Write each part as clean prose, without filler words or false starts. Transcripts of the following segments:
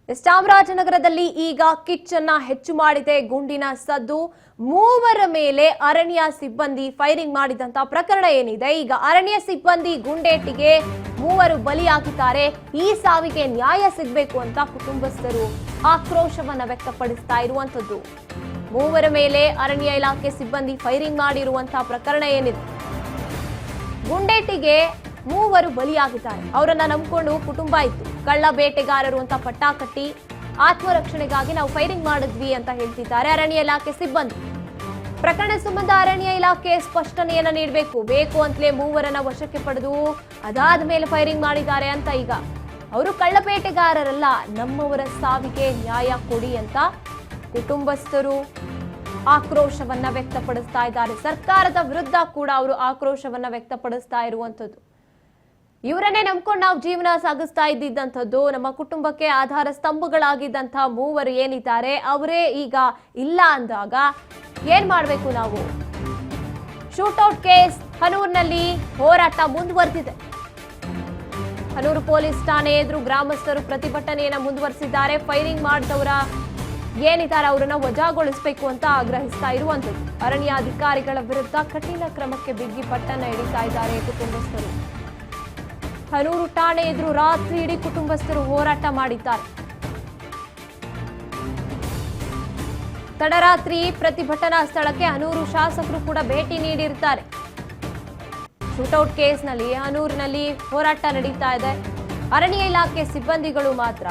ಚಾಮರಾಜನಗರದಲ್ಲಿ ಈಗ ಕಿಚ್ಚನ್ನ ಹೆಚ್ಚು ಮಾಡಿದೆ ಗುಂಡಿನ ಸದ್ದು. ಮೂವರ ಮೇಲೆ ಅರಣ್ಯ ಸಿಬ್ಬಂದಿ ಫೈರಿಂಗ್ ಮಾಡಿದಂತ ಪ್ರಕರಣ ಏನಿದೆ. ಈಗ ಅರಣ್ಯ ಸಿಬ್ಬಂದಿ ಗುಂಡೇಟಿಗೆ ಮೂವರು ಬಲಿಯಾಗಿದ್ದಾರೆ. ಈ ಸಾವಿಗೆ ನ್ಯಾಯ ಸಿಗಬೇಕು ಅಂತ ಕುಟುಂಬಸ್ಥರು ಆಕ್ರೋಶವನ್ನ ವ್ಯಕ್ತಪಡಿಸ್ತಾ ಇರುವಂತದ್ದು. ಮೂವರ ಮೇಲೆ ಅರಣ್ಯ ಇಲಾಖೆ ಸಿಬ್ಬಂದಿ ಫೈರಿಂಗ್ ಮಾಡಿರುವಂತಹ ಪ್ರಕರಣ ಏನಿದೆ. ಗುಂಡೇಟಿಗೆ ಮೂವರು ಬಲಿಯಾಗಿದ್ದಾರೆ. ಅವರನ್ನ ನಂಬಿಕೊಂಡು ಕುಟುಂಬ ಇತ್ತು. ಕಳ್ಳ ಬೇಟೆಗಾರರು ಅಂತ ಪಟ್ಟ ಕಟ್ಟಿ ಆತ್ಮರಕ್ಷಣೆಗಾಗಿ ನಾವು ಫೈರಿಂಗ್ ಮಾಡಿದ್ವಿ ಅಂತ ಹೇಳ್ತಿದ್ದಾರೆ ಅರಣ್ಯ ಇಲಾಖೆ ಸಿಬ್ಬಂದಿ. ಪ್ರಕರಣ ಸಂಬಂಧ ಅರಣ್ಯ ಇಲಾಖೆ ಸ್ಪಷ್ಟನೆಯನ್ನ ನೀಡಬೇಕು. ಬೇಕು ಅಂತಲೇ ಮೂವರನ್ನ ವಶಕ್ಕೆ ಪಡೆದು ಅದಾದ ಮೇಲೆ ಫೈರಿಂಗ್ ಮಾಡಿದ್ದಾರೆ ಅಂತ. ಈಗ ಅವರು ಕಳ್ಳ ಬೇಟೆಗಾರರಲ್ಲ, ನಮ್ಮವರ ಸಾವಿಗೆ ನ್ಯಾಯ ಕೊಡಿ ಅಂತ ಕುಟುಂಬಸ್ಥರು ಆಕ್ರೋಶವನ್ನ ವ್ಯಕ್ತಪಡಿಸ್ತಾ ಇದ್ದಾರೆ. ಸರ್ಕಾರದ ವಿರುದ್ಧ ಕೂಡ ಅವರು ಆಕ್ರೋಶವನ್ನ ವ್ಯಕ್ತಪಡಿಸ್ತಾ ಇರುವಂತದ್ದು. ಇವರನ್ನೇ ನಂಬ್ಕೊಂಡು ನಾವು ಜೀವನ ಸಾಗಿಸ್ತಾ ಇದ್ದಿದ್ದಂಥದ್ದು. ನಮ್ಮ ಕುಟುಂಬಕ್ಕೆ ಆಧಾರ ಸ್ತಂಭಗಳಾಗಿದ್ದಂಥ ಮೂವರು ಏನಿದ್ದಾರೆ ಅವರೇ ಈಗ ಇಲ್ಲ ಅಂದಾಗ ಏನ್ ಮಾಡ್ಬೇಕು ನಾವು? ಶೂಟೌಟ್ ಕೇಸ್ ಹನೂರಿನಲ್ಲಿ ಹೋರಾಟ ಮುಂದುವರೆದಿದೆ. ಹನೂರು ಪೊಲೀಸ್ ಠಾಣೆ ಎದುರು ಗ್ರಾಮಸ್ಥರು ಪ್ರತಿಭಟನೆಯನ್ನ ಮುಂದುವರೆಸಿದ್ದಾರೆ. ಫೈರಿಂಗ್ ಮಾಡಿದವರ ಏನಿದ್ದಾರೆ ಅವರನ್ನ ವಜಾಗೊಳಿಸಬೇಕು ಅಂತ ಆಗ್ರಹಿಸ್ತಾ ಇರುವಂತದ್ದು. ಅರಣ್ಯಾಧಿಕಾರಿಗಳ ವಿರುದ್ಧ ಕಠಿಣ ಕ್ರಮಕ್ಕೆ ಬಿಗಿ ಪಟ್ಟನ್ನ ಹಿಡಿತಾ ಇದ್ದಾರೆ ಕುಟುಂಬಸ್ಥರು. ಹನೂರು ಠಾಣೆ ಎದುರು ರಾತ್ರಿ ಇಡೀ ಕುಟುಂಬಸ್ಥರು ಹೋರಾಟ ಮಾಡಿದ್ದಾರೆ. ತಡರಾತ್ರಿ ಪ್ರತಿಭಟನಾ ಸ್ಥಳಕ್ಕೆ ಹನೂರು ಶಾಸಕರು ಕೂಡ ಭೇಟಿ ನೀಡಿರ್ತಾರೆ. ಶೂಟೌಟ್ ಕೇಸ್ನಲ್ಲಿ ಹನೂರಿನಲ್ಲಿ ಹೋರಾಟ ನಡೀತಾ ಇದೆ. ಅರಣ್ಯ ಇಲಾಖೆ ಸಿಬ್ಬಂದಿಗಳು ಮಾತ್ರ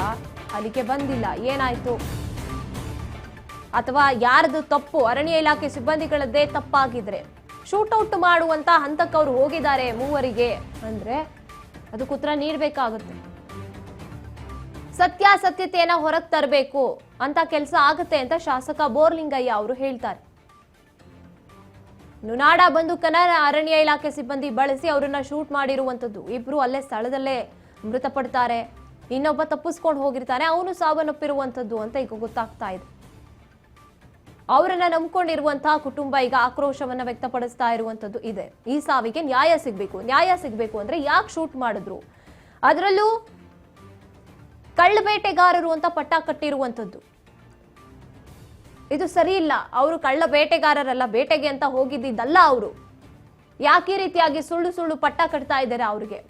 ಅಲ್ಲಿಗೆ ಬಂದಿಲ್ಲ. ಏನಾಯ್ತು? ಅಥವಾ ಯಾರದು ತಪ್ಪು? ಅರಣ್ಯ ಇಲಾಖೆ ಸಿಬ್ಬಂದಿಗಳದ್ದೇ ತಪ್ಪಾಗಿದ್ರೆ ಶೂಟೌಟ್ ಮಾಡುವಂತ ಹಂತಕ್ಕೆ ಅವರು ಹೋಗಿದ್ದಾರೆ ಮೂವರಿಗೆ ಅಂದ್ರೆ ಅದಕ್ಕೆ ಉತ್ತರ ನೀಡಬೇಕಾಗುತ್ತೆ. ಸತ್ಯಾಸತ್ಯತೆಯನ್ನ ಹೊರಗೆ ತರಬೇಕು ಅಂತ ಕೆಲಸ ಆಗುತ್ತೆ ಅಂತ ಶಾಸಕ ಬೋರ್ಲಿಂಗಯ್ಯ ಅವರು ಹೇಳ್ತಾರೆ. ನುನಾಡ ಬಂದೂಕನ್ನ ಅರಣ್ಯ ಇಲಾಖೆ ಸಿಬ್ಬಂದಿ ಬಳಸಿ ಅವರನ್ನ ಶೂಟ್ ಮಾಡಿರುವಂತದ್ದು. ಇಬ್ರು ಅಲ್ಲೇ ಸ್ಥಳದಲ್ಲೇ ಮೃತಪಡ್ತಾರೆ. ಇನ್ನೊಬ್ಬ ತಪ್ಪಿಸ್ಕೊಂಡು ಹೋಗಿರ್ತಾನೆ, ಅವನು ಸಾವನ್ನಪ್ಪಿರುವಂತದ್ದು ಅಂತ ಈಗ ಗೊತ್ತಾಗ್ತಾ ಇದೆ. ಅವರನ್ನ ನಂಬ್ಕೊಂಡಿರುವಂತಹ ಕುಟುಂಬ ಈಗ ಆಕ್ರೋಶವನ್ನ ವ್ಯಕ್ತಪಡಿಸ್ತಾ ಇರುವಂತದ್ದು ಇದೆ. ಈ ಸಾವಿಗೆ ನ್ಯಾಯ ಸಿಗ್ಬೇಕು. ನ್ಯಾಯ ಸಿಗ್ಬೇಕು ಅಂದ್ರೆ ಯಾಕೆ ಶೂಟ್ ಮಾಡಿದ್ರು? ಅದರಲ್ಲೂ ಕಳ್ಳ ಬೇಟೆಗಾರರು ಅಂತ ಪಟ್ಟ ಕಟ್ಟಿರುವಂತದ್ದು ಇದು ಸರಿ ಇಲ್ಲ. ಅವರು ಕಳ್ಳ ಬೇಟೆಗಾರರಲ್ಲ, ಬೇಟೆಗೆ ಅಂತ ಹೋಗಿದ್ದಲ್ಲ. ಅವರು ಯಾಕೆ ಈ ರೀತಿಯಾಗಿ ಸುಳ್ಳು ಸುಳ್ಳು ಪಟ್ಟ ಕಟ್ತಾ ಇದ್ದಾರೆ ಅವ್ರಿಗೆ?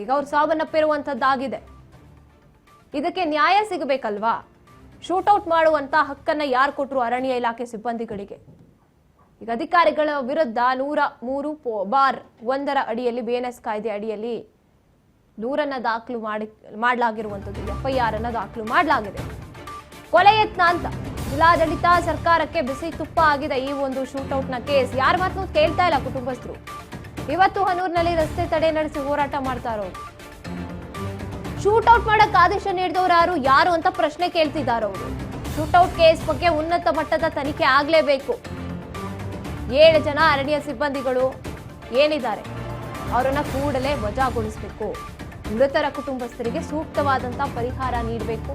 ಈಗ ಅವ್ರು ಸಾವನ್ನಪ್ಪಿರುವಂತದ್ದಾಗಿದೆ. ಇದಕ್ಕೆ ನ್ಯಾಯ ಸಿಗಬೇಕಲ್ವಾ? ಶೂಟೌಟ್ ಮಾಡುವಂತ ಹಕ್ಕನ್ನ ಯಾರು ಕೊಟ್ಟರು ಅರಣ್ಯ ಇಲಾಖೆ ಸಿಬ್ಬಂದಿಗಳಿಗೆ? ಈಗ ಅಧಿಕಾರಿಗಳ ವಿರುದ್ಧ 103(1) ಅಡಿಯಲ್ಲಿ BNS ಕಾಯ್ದೆ ಅಡಿಯಲ್ಲಿ ದೂರನ್ನ ದಾಖಲು ಮಾಡಲಾಗಿರುವಂತದ್ದು. FIR ಅನ್ನ ದಾಖಲು ಮಾಡಲಾಗಿದೆ. ಕೊಲೆ ಯತ್ನ ಅಂತ ಜಿಲ್ಲಾಡಳಿತ ಸರ್ಕಾರಕ್ಕೆ ಬಿಸಿ ತುಪ್ಪ ಆಗಿದೆ ಈ ಒಂದು ಶೂಟೌಟ್ ನ ಕೇಸ್. ಯಾರ ಮಾತನ್ನು ಕೇಳ್ತಾ ಇಲ್ಲ ಕುಟುಂಬಸ್ಥರು. ಇವತ್ತು ಹನೂರಿನಲ್ಲಿ ರಸ್ತೆ ತಡೆ ನಡೆಸಿ ಹೋರಾಟ ಮಾಡ್ತಾ ಇರೋರು. ಶೂಟೌಟ್ ಮಾಡಕ್ ಆದೇಶ ನೀಡಿದವರು ಯಾರು ಅಂತ ಪ್ರಶ್ನೆ ಕೇಳ್ತಿದ್ದಾರೆ ಅವರು. ಶೂಟೌಟ್ ಕೇಸ್ ಬಗ್ಗೆ ಉನ್ನತ ಮಟ್ಟದ ತನಿಖೆ ಆಗ್ಲೇಬೇಕು. 7 ಜನ ಅರಣ್ಯ ಸಿಬ್ಬಂದಿಗಳು ಏನಿದ್ದಾರೆ ಅವರನ್ನ ಕೂಡಲೇ ವಜಾಗೊಳಿಸಬೇಕು. ಮೃತರ ಕುಟುಂಬಸ್ಥರಿಗೆ ಸೂಕ್ತವಾದಂತ ಪರಿಹಾರ ನೀಡಬೇಕು.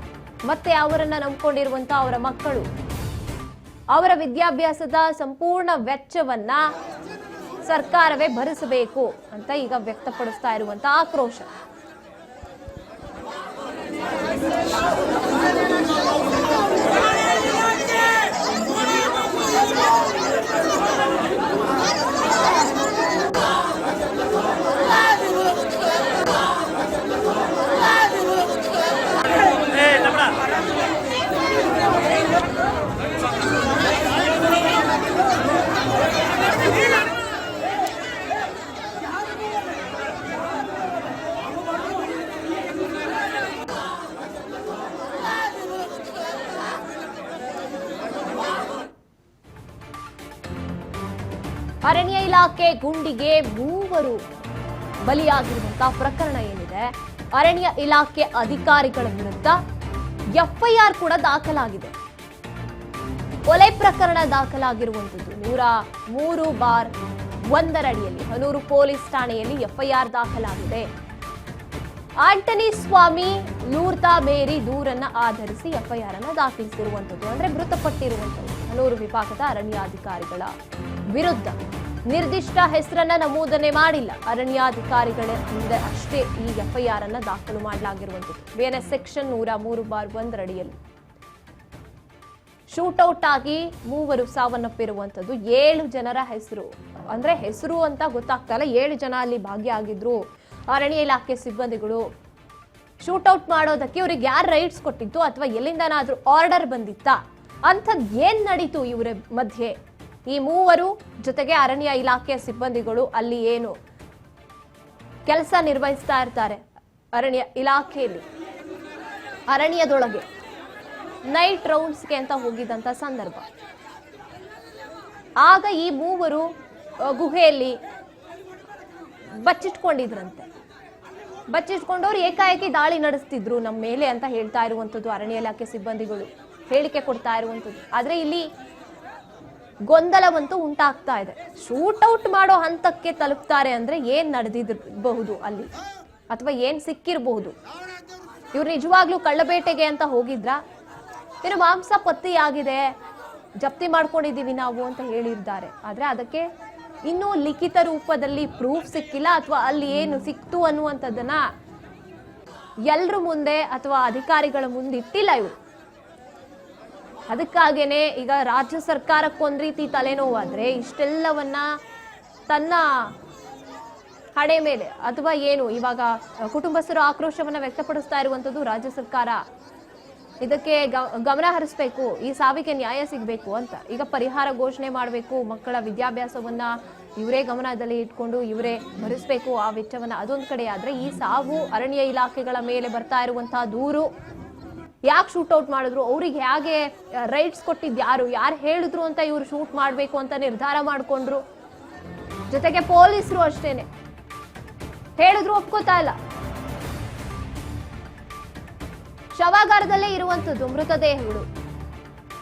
ಮತ್ತೆ ಅವರನ್ನ ನಂಬಿಕೊಂಡಿರುವಂತ ಅವರ ಮಕ್ಕಳು, ಅವರ ವಿದ್ಯಾಭ್ಯಾಸದ ಸಂಪೂರ್ಣ ವೆಚ್ಚವನ್ನ ಸರ್ಕಾರವೇ ಭರಿಸಬೇಕು ಅಂತ ಈಗ ವ್ಯಕ್ತಪಡಿಸ್ತಾ ಇರುವಂತ ಆಕ್ರೋಶ. ಅರಣ್ಯ ಇಲಾಖೆ ಗುಂಡಿಗೆ ಮೂವರು ಬಲಿಯಾಗಿರುವಂತಹ ಪ್ರಕರಣ ಏನಿದೆ. ಅರಣ್ಯ ಇಲಾಖೆ ಅಧಿಕಾರಿಗಳ ವಿರುದ್ಧ FIR ಕೂಡ ದಾಖಲಾಗಿದೆ. ಕೊಲೆ ಪ್ರಕರಣ ದಾಖಲಾಗಿರುವಂತದ್ದು 103(1) ಅಡಿಯಲ್ಲಿ ಹನೂರು ಪೊಲೀಸ್ ಠಾಣೆಯಲ್ಲಿ FIR ದಾಖಲಾಗಿದೆ. ಆಂಟನಿ ಸ್ವಾಮಿ, ಲೂರ್ತಾ ಮೇರಿ ದೂರನ್ನ ಆಧರಿಸಿ FIR ಅನ್ನ ದಾಖಲಿಸಿರುವಂತದ್ದು. ಅಂದ್ರೆ ಮೃತಪಟ್ಟಿರುವಂತದ್ದು ಹನೂರು ವಿಭಾಗದ ಅರಣ್ಯಾಧಿಕಾರಿಗಳ ವಿರುದ್ಧ ನಿರ್ದಿಷ್ಟ ಹೆಸರನ್ನ ನಮೂದನೆ ಮಾಡಿಲ್ಲ. ಅರಣ್ಯಾಧಿಕಾರಿಗಳ ಮುಂದೆ ಅಷ್ಟೇ ಈ ಎಫ್ಐಆರ್ ಅನ್ನ ದಾಖಲು ಮಾಡಲಾಗಿರುವಂಥದ್ದು. ಬಿಎನ್ಎಸ್ ಸೆಕ್ಷನ್ 103(1) ಅಡಿಯಲ್ಲಿ ಶೂಟೌಟ್ ಆಗಿ 3 ಸಾವನ್ನಪ್ಪಿರುವಂಥದ್ದು. 7 ಜನರ ಹೆಸರು, ಅಂದ್ರೆ ಹೆಸರು ಅಂತ ಗೊತ್ತಾಗ್ತಾ ಇಲ್ಲ, 7 ಜನ ಅಲ್ಲಿ ಭಾಗಿಯಾಗಿದ್ರು. ಅರಣ್ಯ ಇಲಾಖೆ ಸಿಬ್ಬಂದಿಗಳು ಶೂಟೌಟ್ ಮಾಡೋದಕ್ಕೆ ಇವ್ರಿಗೆ ಯಾರು ರೈಟ್ಸ್ ಕೊಟ್ಟಿತ್ತು ಅಥವಾ ಎಲ್ಲಿಂದನಾದ್ರೂ ಆರ್ಡರ್ ಬಂದಿತ್ತಾ ಅಂಥದ್ದು ಏನ್ ನಡೀತು ಇವರ ಮಧ್ಯೆ? ಈ 3 ಜೊತೆಗೆ ಅರಣ್ಯ ಇಲಾಖೆಯ ಸಿಬ್ಬಂದಿಗಳು ಅಲ್ಲಿ ಏನು ಕೆಲಸ ನಿರ್ವಹಿಸ್ತಾ ಇರ್ತಾರೆ ಅರಣ್ಯ ಇಲಾಖೆಯಲ್ಲಿ, ಅರಣ್ಯದೊಳಗೆ ನೈಟ್ ರೌಂಡ್ಸ್ಗೆ ಅಂತ ಹೋಗಿದ್ದಂತ ಸಂದರ್ಭ. ಆಗ ಈ 3 ಗುಹೆಯಲ್ಲಿ ಬಚ್ಚಿಟ್ಕೊಂಡಿದ್ರಂತೆ. ಬಚ್ಚಿಟ್ಕೊಂಡವ್ರು ಏಕಾಏಕಿ ದಾಳಿ ನಡೆಸ್ತಿದ್ರು ನಮ್ಮ ಮೇಲೆ ಅಂತ ಹೇಳ್ತಾ ಇರುವಂಥದ್ದು ಅರಣ್ಯ ಇಲಾಖೆ ಸಿಬ್ಬಂದಿಗಳು ಹೇಳಿಕೆ ಕೊಡ್ತಾ ಇರುವಂಥದ್ದು. ಆದ್ರೆ ಇಲ್ಲಿ ಗೊಂದಲವಂತೂ ಉಂಟಾಗ್ತಾ ಇದೆ. ಶೂಟೌಟ್ ಮಾಡೋ ಹಂತಕ್ಕೆ ತಲುಪ್ತಾರೆ ಅಂದ್ರೆ ಏನ್ ನಡೆದಿರಬಹುದು ಅಲ್ಲಿ, ಅಥವಾ ಏನ್ ಸಿಕ್ಕಿರಬಹುದು? ಇವ್ರು ನಿಜವಾಗ್ಲೂ ಕಳ್ಳಬೇಟೆಗೆ ಅಂತ ಹೋಗಿದ್ರ? ಇನ್ನು ಮಾಂಸ ಪತ್ತೆಯಾಗಿದೆ, ಜಪ್ತಿ ಮಾಡ್ಕೊಂಡಿದೀವಿ ನಾವು ಅಂತ ಹೇಳಿದ್ದಾರೆ. ಆದ್ರೆ ಅದಕ್ಕೆ ಇನ್ನೂ ಲಿಖಿತ ರೂಪದಲ್ಲಿ ಪ್ರೂಫ್ ಸಿಕ್ಕಿಲ್ಲ, ಅಥವಾ ಅಲ್ಲಿ ಏನು ಸಿಕ್ತು ಅನ್ನುವಂಥದ್ದನ್ನ ಎಲ್ರ ಮುಂದೆ ಅಥವಾ ಅಧಿಕಾರಿಗಳ ಮುಂದೆ ಇಟ್ಟಿಲ್ಲ ಇವರು. ಅದಕ್ಕಾಗೇನೆ ಈಗ ರಾಜ್ಯ ಸರ್ಕಾರಕ್ಕೊಂದ್ ರೀತಿ ತಲೆನೋವಾದ್ರೆ ಇಷ್ಟೆಲ್ಲವನ್ನ ತನ್ನ ಹಣೆ ಮೇಲೆ, ಅಥವಾ ಏನು ಇವಾಗ ಕುಟುಂಬಸ್ಥರು ಆಕ್ರೋಶವನ್ನ ವ್ಯಕ್ತಪಡಿಸ್ತಾ ಇರುವಂತದ್ದು ರಾಜ್ಯ ಸರ್ಕಾರ ಇದಕ್ಕೆ ಗಮನ ಹರಿಸಬೇಕು, ಈ ಸಾವಿಗೆ ನ್ಯಾಯ ಸಿಗಬೇಕು ಅಂತ. ಈಗ ಪರಿಹಾರ ಘೋಷಣೆ ಮಾಡಬೇಕು, ಮಕ್ಕಳ ವಿದ್ಯಾಭ್ಯಾಸವನ್ನ ಇವರೇ ಗಮನದಲ್ಲಿ ಇಟ್ಕೊಂಡು ಇವರೇ ಭರಿಸಬೇಕು ಆ ವೆಚ್ಚವನ್ನ. ಅದೊಂದು ಕಡೆ ಆದ್ರೆ ಈ ಸಾವು ಅರಣ್ಯ ಇಲಾಖೆಗಳ ಮೇಲೆ ಬರ್ತಾ ಇರುವಂತಹ ದೂರು, ಯಾಕೆ ಶೂಟೌಟ್ ಮಾಡಿದ್ರು, ಅವ್ರಿಗೆ ಹೇಗೆ ರೈಟ್ಸ್ ಕೊಟ್ಟಿದ್ದು ಯಾರು ಹೇಳಿದ್ರು ಅಂತ ಇವ್ರು ಶೂಟ್ ಮಾಡಬೇಕು ಅಂತ ನಿರ್ಧಾರ ಮಾಡಿಕೊಂಡ್ರು. ಜೊತೆಗೆ ಪೊಲೀಸರು ಅಷ್ಟೇನೆ ಹೇಳಿದ್ರು ಒಪ್ಕೋತಾ ಇಲ್ಲ. ಶವಾಗಾರದಲ್ಲೇ ಇರುವಂತದ್ದು ಮೃತದೇಹಗಳು.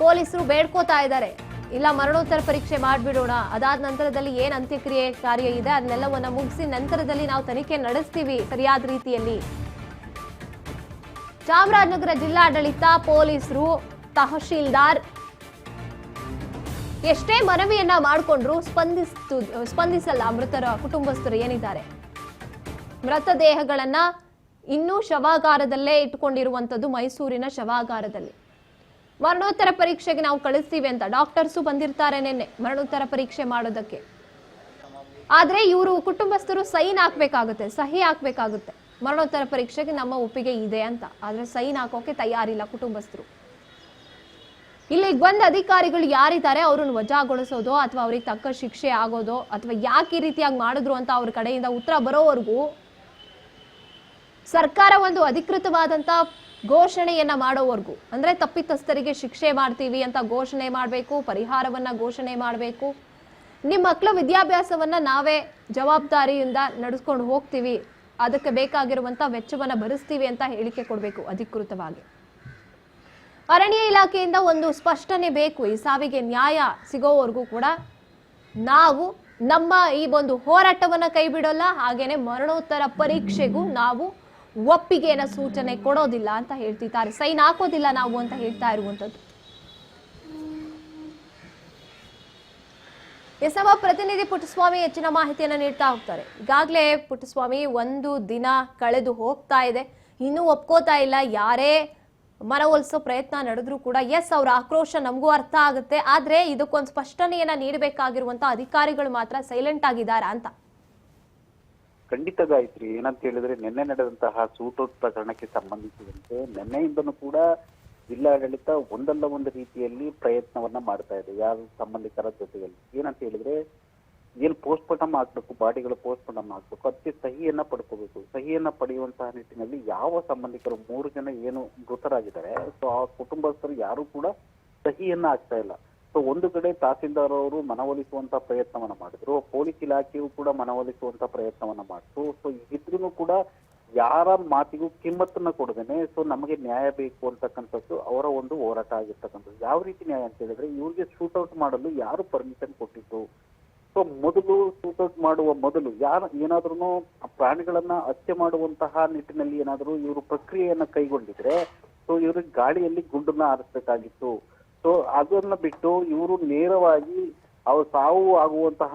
ಪೊಲೀಸರು ಬೇಡ್ಕೋತಾ ಇದ್ದಾರೆ, ಇಲ್ಲ ಮರಣೋತ್ತರ ಪರೀಕ್ಷೆ ಮಾಡಿಬಿಡೋಣ, ಅದಾದ ನಂತರದಲ್ಲಿ ಏನ್ ಅಂತ್ಯಕ್ರಿಯೆ ಕಾರ್ಯ ಇದೆ ಅದನ್ನೆಲ್ಲವನ್ನ ಮುಗಿಸಿ ನಂತರದಲ್ಲಿ ನಾವು ತನಿಖೆ ನಡೆಸ್ತೀವಿ ಸರಿಯಾದ ರೀತಿಯಲ್ಲಿ. ಚಾಮರಾಜನಗರ ಜಿಲ್ಲಾಡಳಿತ, ಪೊಲೀಸರು, ತಹಶೀಲ್ದಾರ್ ಎಷ್ಟೇ ಮನವಿಯನ್ನ ಮಾಡಿಕೊಂಡ್ರು ಸ್ಪಂದಿಸಲ್ಲ ಮೃತರ ಕುಟುಂಬಸ್ಥರು ಏನಿದ್ದಾರೆ. ಮೃತದೇಹಗಳನ್ನ ಇನ್ನೂ ಶವಾಗಾರದಲ್ಲೇ ಇಟ್ಕೊಂಡಿರುವಂತದ್ದು ಮೈಸೂರಿನ ಶವಾಗಾರದಲ್ಲಿ. ಮರಣೋತ್ತರ ಪರೀಕ್ಷೆಗೆ ನಾವು ಕಳಿಸ್ತೀವಿ ಅಂತ ಡಾಕ್ಟರ್ಸು ಬಂದಿರ್ತಾರೆ ನಿನ್ನೆ ಮರಣೋತ್ತರ ಪರೀಕ್ಷೆ ಮಾಡೋದಕ್ಕೆ. ಆದ್ರೆ ಇವರು ಕುಟುಂಬಸ್ಥರು ಸಹಿ ಹಾಕ್ಬೇಕಾಗುತ್ತೆ ಮರಣೋತ್ತರ ಪರೀಕ್ಷೆಗೆ ನಮ್ಮ ಒಪ್ಪಿಗೆ ಇದೆ ಅಂತ. ಆದ್ರೆ ಸೈನ್ ಹಾಕೋಕೆ ತಯಾರಿಲ್ಲ ಕುಟುಂಬಸ್ಥರು. ಇಲ್ಲಿಗೆ ಬಂದ ಅಧಿಕಾರಿಗಳು ಯಾರಿದ್ದಾರೆ ಅವ್ರನ್ನ ವಜಾಗೊಳಿಸೋದೋ ಅಥವಾ ಅವ್ರಿಗೆ ತಕ್ಕ ಶಿಕ್ಷೆ ಆಗೋದೋ ಅಥವಾ ಯಾಕೆ ಈ ರೀತಿಯಾಗಿ ಮಾಡಿದ್ರು ಅಂತ ಅವ್ರ ಕಡೆಯಿಂದ ಉತ್ತರ ಬರೋವರೆಗೂ ಸರ್ಕಾರ ಒಂದು ಅಧಿಕೃತವಾದಂತ ಘೋಷಣೆಯನ್ನ ಮಾಡೋವರೆಗೂ, ಅಂದ್ರೆ ತಪ್ಪಿತಸ್ಥರಿಗೆ ಶಿಕ್ಷೆ ಮಾಡ್ತೀವಿ ಅಂತ ಘೋಷಣೆ ಮಾಡಬೇಕು, ಪರಿಹಾರವನ್ನ ಘೋಷಣೆ ಮಾಡಬೇಕು, ನಿಮ್ಮ ಮಕ್ಕಳ ವಿದ್ಯಾಭ್ಯಾಸವನ್ನ ನಾವೇ ಜವಾಬ್ದಾರಿಯಿಂದ ನಡೆಸ್ಕೊಂಡು ಹೋಗ್ತೀವಿ, ಅದಕ್ಕೆ ಬೇಕಾಗಿರುವಂತ ವೆಚ್ಚವನ್ನ ಭರಿಸ್ತೀವಿ ಅಂತ ಹೇಳಿಕೆ ಕೊಡಬೇಕು ಅಧಿಕೃತವಾಗಿ. ಅರಣ್ಯ ಇಲಾಖೆಯಿಂದ ಒಂದು ಸ್ಪಷ್ಟನೆ ಬೇಕು. ಈ ಸಾವಿಗೆ ನ್ಯಾಯ ಸಿಗೋವರೆಗೂ ಕೂಡ ನಾವು ನಮ್ಮ ಈ ಒಂದು ಹೋರಾಟವನ್ನ ಕೈ ಬಿಡೋಲ್ಲ, ಹಾಗೇನೆ ಮರಣೋತ್ತರ ಪರೀಕ್ಷೆಗೂ ನಾವು ಒಪ್ಪಿಗೆನ ಸೂಚನೆ ಕೊಡೋದಿಲ್ಲ ಅಂತ ಹೇಳ್ತಿದ್ದಾರೆ. ಸೈನ್ ಹಾಕೋದಿಲ್ಲ ನಾವು ಅಂತ ಹೇಳ್ತಾ ಇರುವಂತದ್ದು. ಎಸ್ ನಮ್ಮ ಪ್ರತಿನಿಧಿ ಪುಟ್ಟಸ್ವಾಮಿ ಹೆಚ್ಚಿನ ಮಾಹಿತಿಯನ್ನ ನೀಡ್ತಾ ಹೋಗ್ತಾರೆ. ಈಗಾಗಲೇ ಪುಟ್ಟಸ್ವಾಮಿ 1 ದಿನ ಕಳೆದು ಹೋಗ್ತಾ ಇದೆ, ಇನ್ನೂ ಒಪ್ಕೋತಾ ಇಲ್ಲ. ಯಾರೇ ಮನವೊಲಿಸೋ ಪ್ರಯತ್ನ ನಡೆದ್ರೂ ಕೂಡ ಎಸ್ ಅವ್ರ ಆಕ್ರೋಶ ನಮಗೂ ಅರ್ಥ ಆಗುತ್ತೆ, ಆದ್ರೆ ಇದಕ್ಕೊಂದು ಸ್ಪಷ್ಟನೆಯನ್ನ ನೀಡಬೇಕಾಗಿರುವಂತ ಅಧಿಕಾರಿಗಳು ಮಾತ್ರ ಸೈಲೆಂಟ್ ಆಗಿದ್ದಾರೆ ಅಂತ. ಖಂಡಿತ ಗಾಯತ್ರಿ, ಏನಂತ ಹೇಳಿದ್ರೆ ನಿನ್ನೆ ನಡೆದಂತಹ ಶೂಟೌಟ್ ಪ್ರಕರಣಕ್ಕೆ ಸಂಬಂಧಿಸಿದಂತೆ ನಿನ್ನೆಯಿಂದನೂ ಕೂಡ ಜಿಲ್ಲಾಡಳಿತ ಒಂದಲ್ಲ ಒಂದು ರೀತಿಯಲ್ಲಿ ಪ್ರಯತ್ನವನ್ನ ಮಾಡ್ತಾ ಇದೆ ಯಾರು ಸಂಬಂಧಿಕರ ಜೊತೆಯಲ್ಲಿ. ಏನಂತ ಹೇಳಿದ್ರೆ ಏನ್ ಪೋಸ್ಟ್ ಮಾರ್ಟಮ್ ಆಗ್ಬೇಕು, ಬಾಡಿಗಳು ಪೋಸ್ಟ್ ಮಾರ್ಟಮ್ ಆಗ್ಬೇಕು, ಅದಕ್ಕೆ ಸಹಿಯನ್ನ ಪಡ್ಕೋಬೇಕು. ಸಹಿಯನ್ನ ಪಡೆಯುವಂತಹ ನಿಟ್ಟಿನಲ್ಲಿ ಯಾವ ಸಂಬಂಧಿಕರು 3 ಜನ ಏನು ಮೃತರಾಗಿದ್ದಾರೆ, ಸೊ ಆ ಕುಟುಂಬಸ್ಥರು ಯಾರು ಕೂಡ ಸಹಿಯನ್ನ ಆಗ್ತಾ ಇಲ್ಲ. ಸೊ ಒಂದು ಕಡೆ ತಹಸೀಲ್ದಾರ್ ಅವರು ಮನವೊಲಿಸುವಂತ ಪ್ರಯತ್ನವನ್ನ ಮಾಡಿದ್ರು, ಪೊಲೀಸ್ ಇಲಾಖೆಯು ಕೂಡ ಮನವೊಲಿಸುವಂತ ಪ್ರಯತ್ನವನ್ನ ಮಾಡಿದ್ರು. ಸೊ ಇದ್ರೂ ಕೂಡ ಯಾರ ಮಾತಿಗೂ ಕಿಮ್ಮತ್ತನ್ನ ಕೊಡದೇನೆ ಸೊ ನಮಗೆ ನ್ಯಾಯ ಬೇಕು ಅಂತಕ್ಕಂಥದ್ದು ಅವರ ಒಂದು ಹೋರಾಟ ಆಗಿರ್ತಕ್ಕಂಥದ್ದು. ಯಾವ ರೀತಿ ನ್ಯಾಯ ಅಂತ ಹೇಳಿದ್ರೆ ಇವ್ರಿಗೆ ಶೂಟೌಟ್ ಮಾಡಲು ಯಾರು ಪರ್ಮಿಷನ್ ಕೊಟ್ಟಿತ್ತು, ಸೊ ಮೊದಲು ಶೂಟೌಟ್ ಮಾಡುವ ಮೊದಲು ಏನಾದ್ರೂ ಪ್ರಾಣಿಗಳನ್ನ ಹತ್ಯೆ ಮಾಡುವಂತಹ ನಿಟ್ಟಿನಲ್ಲಿ ಏನಾದ್ರೂ ಇವರು ಪ್ರಕ್ರಿಯೆಯನ್ನ ಕೈಗೊಂಡಿದ್ರೆ ಸೊ ಇವ್ರಿಗೆ ಗಾಳಿಯಲ್ಲಿ ಗುಂಡನ್ನ ಹಾರಿಸ್ಬೇಕಾಗಿತ್ತು. ಸೊ ಅದನ್ನ ಬಿಟ್ಟು ಇವರು ನೇರವಾಗಿ ಅವ್ರು ಸಾವು ಆಗುವಂತಹ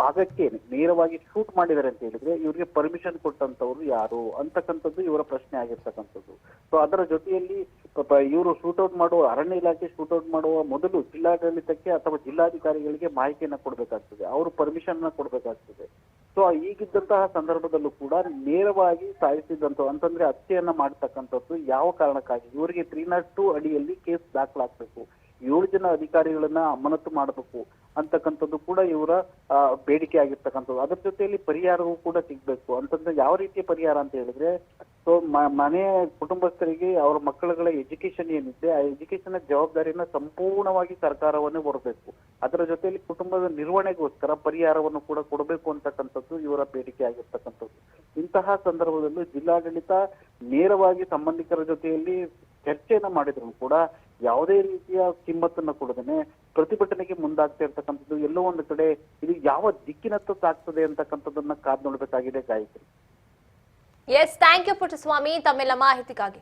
ಭಾಗಕ್ಕೆ ನೇರವಾಗಿ ಶೂಟ್ ಮಾಡಿದ್ದಾರೆ ಅಂತ ಹೇಳಿದ್ರೆ ಇವರಿಗೆ ಪರ್ಮಿಷನ್ ಕೊಟ್ಟಂತವ್ರು ಯಾರು ಅಂತಕ್ಕಂಥದ್ದು ಇವರ ಪ್ರಶ್ನೆ ಆಗಿರ್ತಕ್ಕಂಥದ್ದು. ಸೊ ಅದರ ಜೊತೆಯಲ್ಲಿ ಇವರು ಶೂಟೌಟ್ ಮಾಡುವ ಅರಣ್ಯ ಇಲಾಖೆ ಶೂಟೌಟ್ ಮಾಡುವ ಮೊದಲು ಜಿಲ್ಲಾಡಳಿತಕ್ಕೆ ಅಥವಾ ಜಿಲ್ಲಾಧಿಕಾರಿಗಳಿಗೆ ಮಾಹಿತಿಯನ್ನ ಕೊಡ್ಬೇಕಾಗ್ತದೆ, ಅವರು ಪರ್ಮಿಷನ್ ಕೊಡ್ಬೇಕಾಗ್ತದೆ. ಸೊ ಈಗಿದ್ದಂತಹ ಸಂದರ್ಭದಲ್ಲೂ ಕೂಡ ನೇರವಾಗಿ ಸಾಯಿಸಿದಂತ ಅಂತಂದ್ರೆ ಹತ್ಯೆಯನ್ನ ಮಾಡ್ತಕ್ಕಂಥದ್ದು ಯಾವ ಕಾರಣಕ್ಕಾಗಿ ಇವರಿಗೆ 302 ಅಡಿಯಲ್ಲಿ ಕೇಸ್ ದಾಖಲಾಗಬೇಕು, 7 ಜನ ಅಧಿಕಾರಿಗಳನ್ನ ಅಮಾನತು ಮಾಡಬೇಕು ಅಂತಕ್ಕಂಥದ್ದು ಕೂಡ ಇವರ ಬೇಡಿಕೆ ಆಗಿರ್ತಕ್ಕಂಥದ್ದು. ಅದ್ರ ಜೊತೆಯಲ್ಲಿ ಪರಿಹಾರವೂ ಕೂಡ ಸಿಗ್ಬೇಕು ಅಂತಂದ್ರೆ ಯಾವ ರೀತಿಯ ಪರಿಹಾರ ಅಂತ ಹೇಳಿದ್ರೆ, ಸೊ ಮನೆಯ ಕುಟುಂಬಸ್ಥರಿಗೆ ಅವರ ಮಕ್ಕಳುಗಳ ಎಜುಕೇಶನ್ ಏನಿದೆ ಆ ಎಜುಕೇಶನ್ ಜವಾಬ್ದಾರಿಯನ್ನ ಸಂಪೂರ್ಣವಾಗಿ ಸರ್ಕಾರವನ್ನೇ ಹೊರಬೇಕು. ಅದರ ಜೊತೆಯಲ್ಲಿ ಕುಟುಂಬದ ನಿರ್ವಹಣೆಗೋಸ್ಕರ ಪರಿಹಾರವನ್ನು ಕೂಡ ಕೊಡಬೇಕು ಅಂತಕ್ಕಂಥದ್ದು ಇವರ ಬೇಡಿಕೆ ಆಗಿರ್ತಕ್ಕಂಥದ್ದು. ಇಂತಹ ಸಂದರ್ಭದಲ್ಲೂ ಜಿಲ್ಲಾಡಳಿತ ನೇರವಾಗಿ ಸಂಬಂಧಿಕರ ಜೊತೆಯಲ್ಲಿ ಚರ್ಚೆಯನ್ನ ಮಾಡಿದ್ರು ಕೂಡ ಯಾವುದೇ ರೀತಿಯ ಕಿಮ್ಮತ್ತನ್ನ ಕೊಡದೇನೆ ಪ್ರತಿಭಟನೆಗೆ ಮುಂದಾಗ್ತಾ ಇರ್ತಕ್ಕಂಥದ್ದು ಎಲ್ಲೋ ಒಂದು ಕಡೆ ಇದು ಯಾವ ದಿಕ್ಕಿನತ್ತ ಸಾಗ್ತದೆ ಅಂತಕ್ಕಂಥದ್ದನ್ನ ಕಾದ್ ನೋಡ್ಬೇಕಾಗಿದೆ ಗಾಯಕರು. ಎಸ್, ಥ್ಯಾಂಕ್ ಯು ಪುಟ್ಟಸ್ವಾಮಿ ತಮ್ಮೆಲ್ಲ ಮಾಹಿತಿಗಾಗಿ.